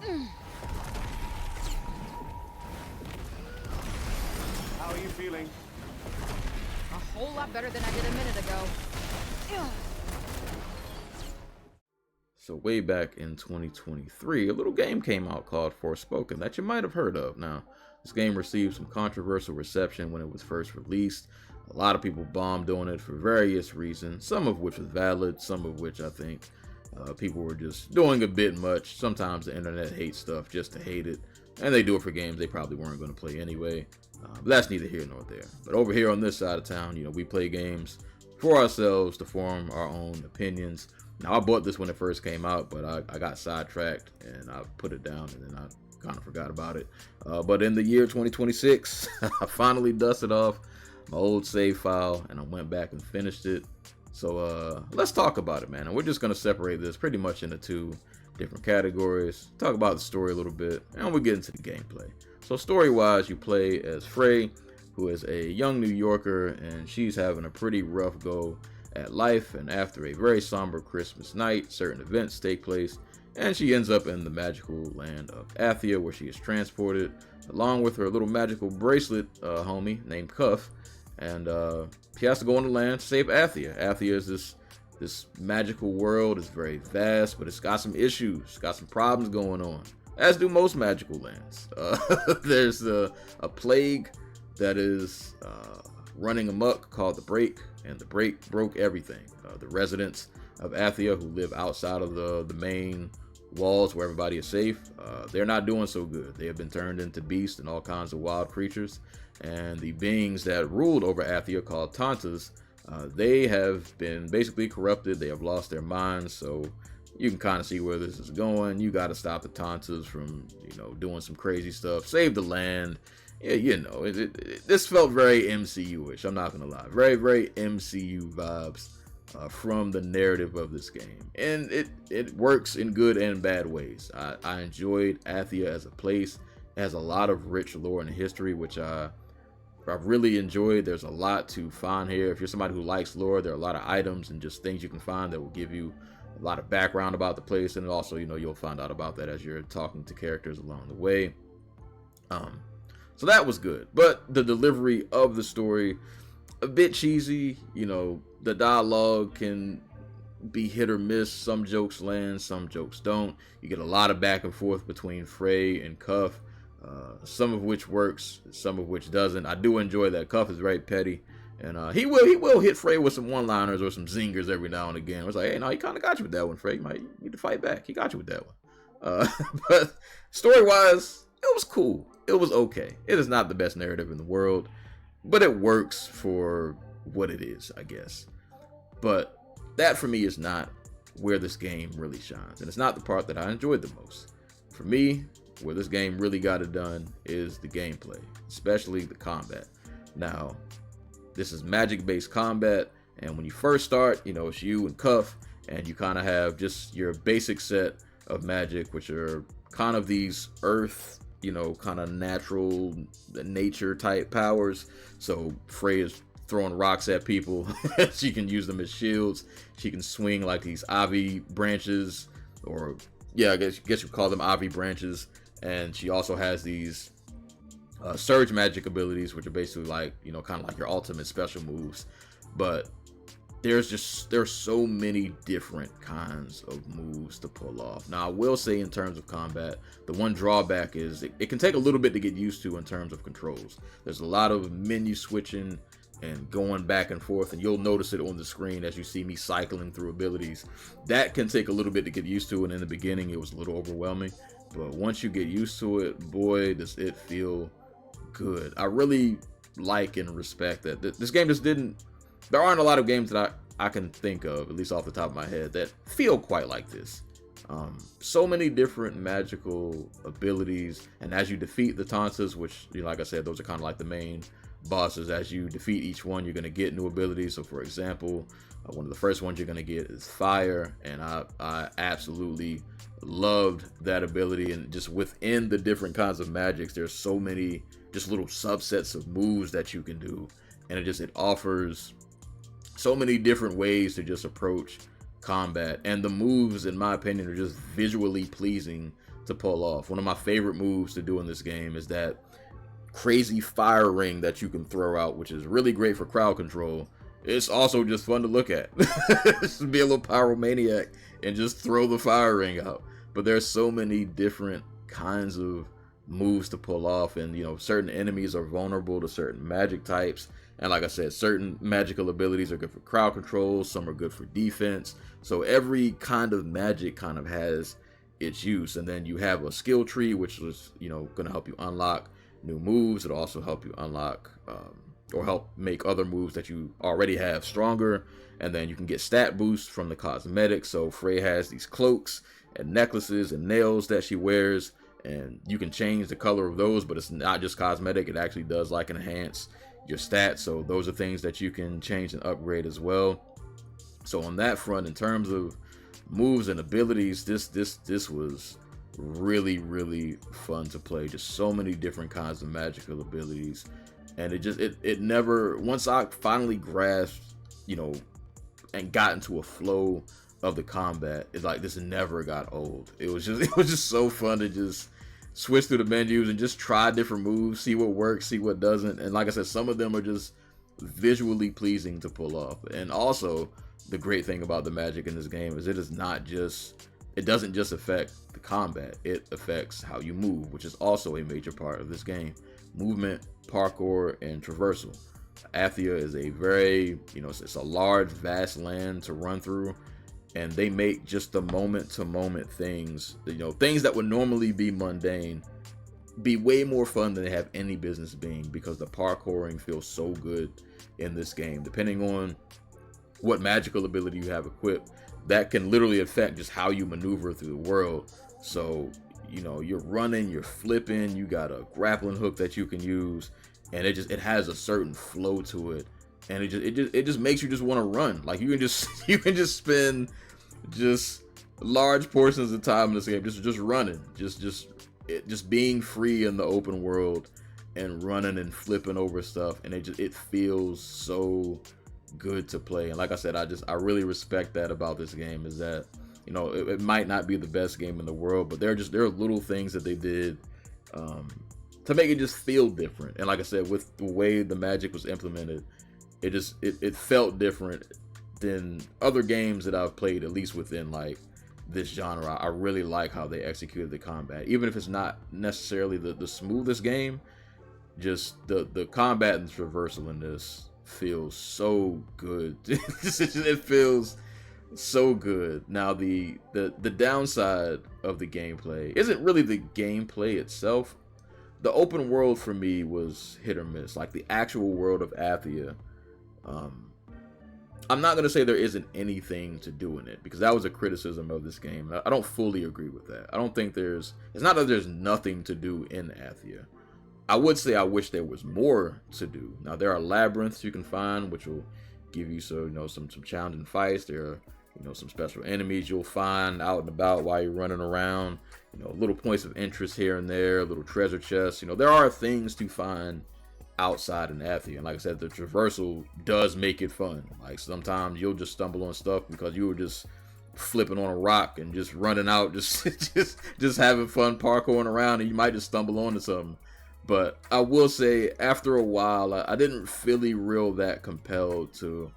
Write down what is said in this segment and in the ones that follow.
How are you feeling? A whole lot better than I did a minute ago. So way back in 2023, a little game came out called Forspoken that you might have heard of. Now, this game received some controversial reception when it was first released. A lot of people bombed on it for various reasons, some of which was valid, some of which I think people were just doing a bit much. Sometimes the internet hates stuff just to hate it, and they do it for games they probably weren't going to play anyway. But that's neither here nor there. But over here on this side of town, we play games for ourselves to form our own opinions. Now, I bought this when it first came out, but I got sidetracked and I put it down and then I kind of forgot about it. But in the year 2026, I finally dusted off my old save file and I went back and finished it. So let's talk about it, man. And we're just going to separate this pretty much into two different categories. Talk about the story a little bit and we'll get into the gameplay. So story-wise, you play as Frey, who is a young New Yorker, and she's having a pretty rough go at life, and after a very somber Christmas night, certain events take place, and she ends up in the magical land of Athia, where she is transported, along with her little magical bracelet homie named Cuff, and she has to go on the land to save Athia. Athia is this magical world. It's very vast, but it's got some issues, got some problems going on, as do most magical lands. There's a plague that is running amok called the Break, and the Break broke everything. The residents of Athia who live outside of the main walls where everybody is safe, they're not doing so good. They have been turned into beasts and all kinds of wild creatures, and the beings that ruled over Athia, called Tantas, they have been basically corrupted. They have lost their minds, so you can kind of see where this is going. You got to stop the Tantas from doing some crazy stuff, save the land. Yeah, this felt very MCU-ish, I'm not gonna lie. Very, very MCU vibes from the narrative of this game. And it works in good and bad ways. I enjoyed Athia as a place. It has a lot of rich lore and history, which I've really enjoyed. There's a lot to find here. If you're somebody who likes lore, there are a lot of items and just things you can find that will give you a lot of background about the place. And also, you'll find out about that as you're talking to characters along the way. So that was good, but the delivery of the story, a bit cheesy. The dialogue can be hit or miss. Some jokes land, some jokes don't. You get a lot of back and forth between Frey and Cuff, some of which works, some of which doesn't. I do enjoy that Cuff is very petty, and he will hit Frey with some one-liners or some zingers every now and again. It's like, hey, no, he kind of got you with that one, Frey. You might need to fight back. He got you with that one. But story-wise, it was cool. It was okay. It is not the best narrative in the world, but it works for what it is, I guess. But that for me is not where this game really shines, and it's not the part that I enjoyed the most. For me, where this game really got it done is the gameplay, especially the combat. Now, this is magic-based combat, and when you first start, it's you and Cuff, and you kind of have just your basic set of magic, which are kind of these earth, kind of natural nature type powers. So Frey is throwing rocks at people. She can use them as shields. She can swing like these ivy branches, or I guess you call them ivy branches. And she also has these surge magic abilities, which are basically like, kind of like your ultimate special moves. But there's so many different kinds of moves to pull off. Now, I will say in terms of combat, the one drawback is it can take a little bit to get used to in terms of controls. There's a lot of menu switching and going back and forth, and you'll notice it on the screen as you see me cycling through abilities. That can take a little bit to get used to, and in the beginning it was a little overwhelming. But once you get used to it, boy, does it feel good. I really like and respect that this game just didn't. There aren't a lot of games that I can think of, at least off the top of my head, that feel quite like this. So many different magical abilities, and as you defeat the Tantas, which, like I said, those are kind of like the main bosses. As you defeat each one, you're going to get new abilities. So, for example, one of the first ones you're going to get is Fire, and I absolutely loved that ability. And just within the different kinds of magics, there's so many just little subsets of moves that you can do, and it offers so many different ways to just approach combat, and the moves, in my opinion, are just visually pleasing to pull off. One of my favorite moves to do in this game is that crazy fire ring that you can throw out, which is really great for crowd control. It's also just fun to look at. Just be a little pyromaniac and just throw the fire ring out. But there's so many different kinds of moves to pull off, and you know, certain enemies are vulnerable to certain magic types, and like I said, certain magical abilities are good for crowd control, some are good for defense. So every kind of magic kind of has its use. And then you have a skill tree, which is, you know, going to help you unlock new moves. It'll also help you unlock or help make other moves that you already have stronger. And then you can get stat boosts from the cosmetics. So Frey has these cloaks and necklaces and nails that she wears, and you can change the color of those, but it's not just cosmetic. It actually does like enhance your stats. So those are things that you can change and upgrade as well. So on that front, in terms of moves and abilities, this was really fun to play. Just so many different kinds of magical abilities, and it never, once I finally grasped, you know, and got into a flow of the combat, it's like this never got old. It was just so fun to just switch through the menus and just try different moves, see what works, see what doesn't. And like I said, some of them are just visually pleasing to pull off. And also, the great thing about the magic in this game is it doesn't just affect the combat, it affects how you move, which is also a major part of this game. Movement, parkour, and traversal. Athia is a very, you know, it's a large, vast land to run through, and they make just the moment-to-moment things, you know, things that would normally be mundane, be way more fun than they have any business being, because the parkouring feels so good in this game. Depending on what magical ability you have equipped, that can literally affect just how you maneuver through the world. So, you know, you're running, you're flipping, you got a grappling hook that you can use, and it has a certain flow to it, and it just makes you just want to run. Like you can just spend just large portions of time in this game just running, just being free in the open world and running and flipping over stuff, and it feels so good to play. And like I said, I really respect that about this game, is that, you know, it might not be the best game in the world, but there are little things that they did to make it just feel different. And like I said, with the way the magic was implemented, it felt different than other games that I've played, at least within like this genre. I really like how they executed the combat, even if it's not necessarily the smoothest game. Just the combat and traversal in this feels so good. It feels so good. Now the downside of the gameplay isn't really the gameplay itself. The open world for me was hit or miss. Like the actual world of Athia, I'm not gonna say there isn't anything to do in it, because that was a criticism of this game. I don't fully agree with that. I don't think it's not that there's nothing to do in Athia. I would say I wish there was more to do. Now there are labyrinths you can find, which will give you some challenging fights. There are, you know, some special enemies you'll find out and about while you're running around. You know, little points of interest here and there, little treasure chests. You know, there are things to find outside in Athia, and like I said, the traversal does make it fun. Like sometimes you'll just stumble on stuff because you were just flipping on a rock and just running out, just having fun parkouring around, and you might just stumble onto something. But I will say, after a while, I didn't really feel that compelled to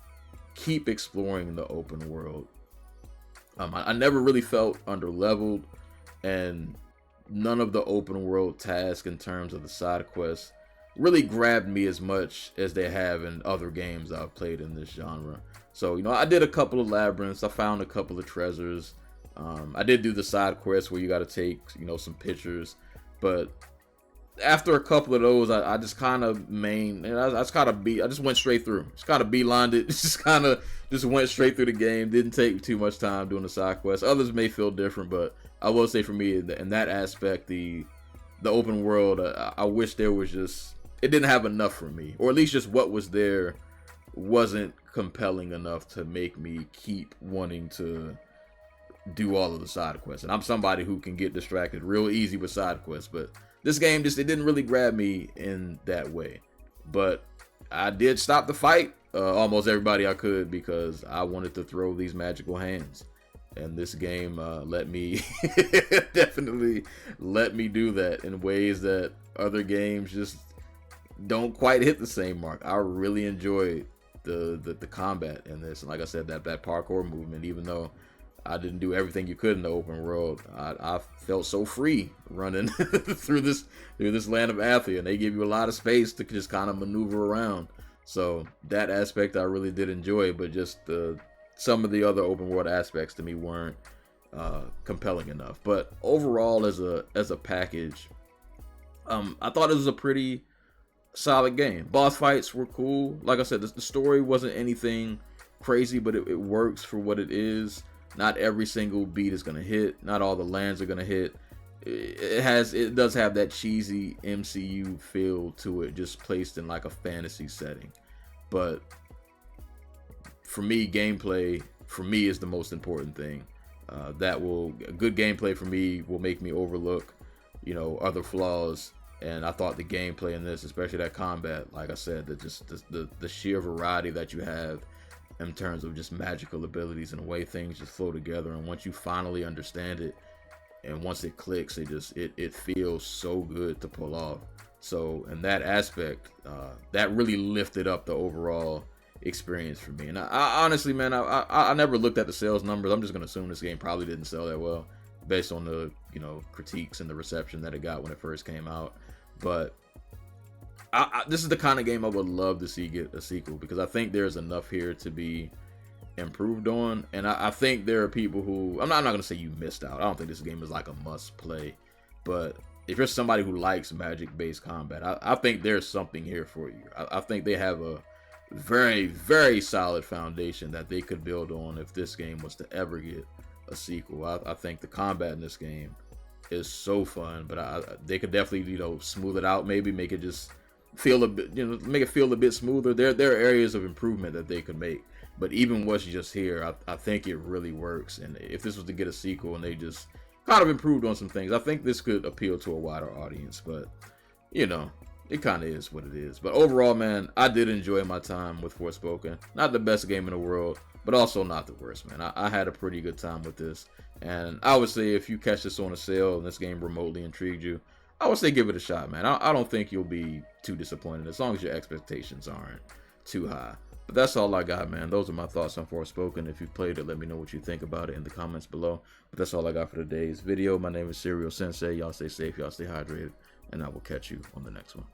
keep exploring the open world. I never really felt underleveled, and none of the open world tasks in terms of the side quests really grabbed me as much as they have in other games I've played in this genre. So, you know, I did a couple of labyrinths, I found a couple of treasures. I did do the side quests where you got to take, you know, some pictures, but after a couple of those, I just kind of I just went straight through. Just kind of beelined it. Just went straight through the game. Didn't take too much time doing the side quests. Others may feel different, but I will say for me, in that aspect, the open world, I wish there was it didn't have enough for me, or at least just what was there wasn't compelling enough to make me keep wanting to do all of the side quests. And I'm somebody who can get distracted real easy with side quests, but this game it didn't really grab me in that way. But I did stop the fight, almost everybody I could because I wanted to throw these magical hands. And this game let me definitely let me do that in ways that other games just don't quite hit the same mark. I really enjoyed the combat in this, and like I said, that parkour movement. Even though I didn't do everything you could in the open world, I felt so free running through this land of Athia, and they give you a lot of space to just kind of maneuver around. So that aspect I really did enjoy, but just some of the other open world aspects to me weren't compelling enough. But overall, as a package, I thought it was a pretty solid game. Boss fights were cool. Like I said, the story wasn't anything crazy, but it works for what it is. Not every single beat is gonna hit. Not all the lands are gonna hit. It does have that cheesy MCU feel to it, just placed in like a fantasy setting. But for me, gameplay is the most important thing. Good gameplay for me will make me overlook, other flaws. And I thought the gameplay in this, especially that combat, like I said, the sheer variety that you have in terms of just magical abilities and the way things just flow together. And once you finally understand it, and once it clicks, it feels so good to pull off. So in that aspect, that really lifted up the overall experience for me. And I honestly, man, I never looked at the sales numbers. I'm just gonna assume this game probably didn't sell that well based on the critiques and the reception that it got when it first came out. But this is the kind of game I would love to see get a sequel, because I think there's enough here to be improved on. And I think there are people who, I'm not gonna say you missed out. I don't think this game is like a must play, but if you're somebody who likes magic based combat, I think there's something here for you. I think they have a very, very solid foundation that they could build on if this game was to ever get a sequel. I think the combat in this game is so fun, but they could definitely smooth it out, maybe make it just feel a bit, make it feel a bit smoother. There are areas of improvement that they could make, but even what's just here, I think it really works. And if this was to get a sequel and they just kind of improved on some things, I think this could appeal to a wider audience. But it kind of is what it is. But overall, man, I did enjoy my time with Forspoken. Not the best game in the world, but also not the worst, man. I had a pretty good time with this. And I would say if you catch this on a sale and this game remotely intrigued you, I would say give it a shot, man. I don't think you'll be too disappointed as long as your expectations aren't too high. But that's all I got, man. Those are my thoughts on Forspoken. If you played it, let me know what you think about it in the comments below. But that's all I got for today's video. My name is Serial Sensei. Y'all stay safe, y'all stay hydrated, and I will catch you on the next one.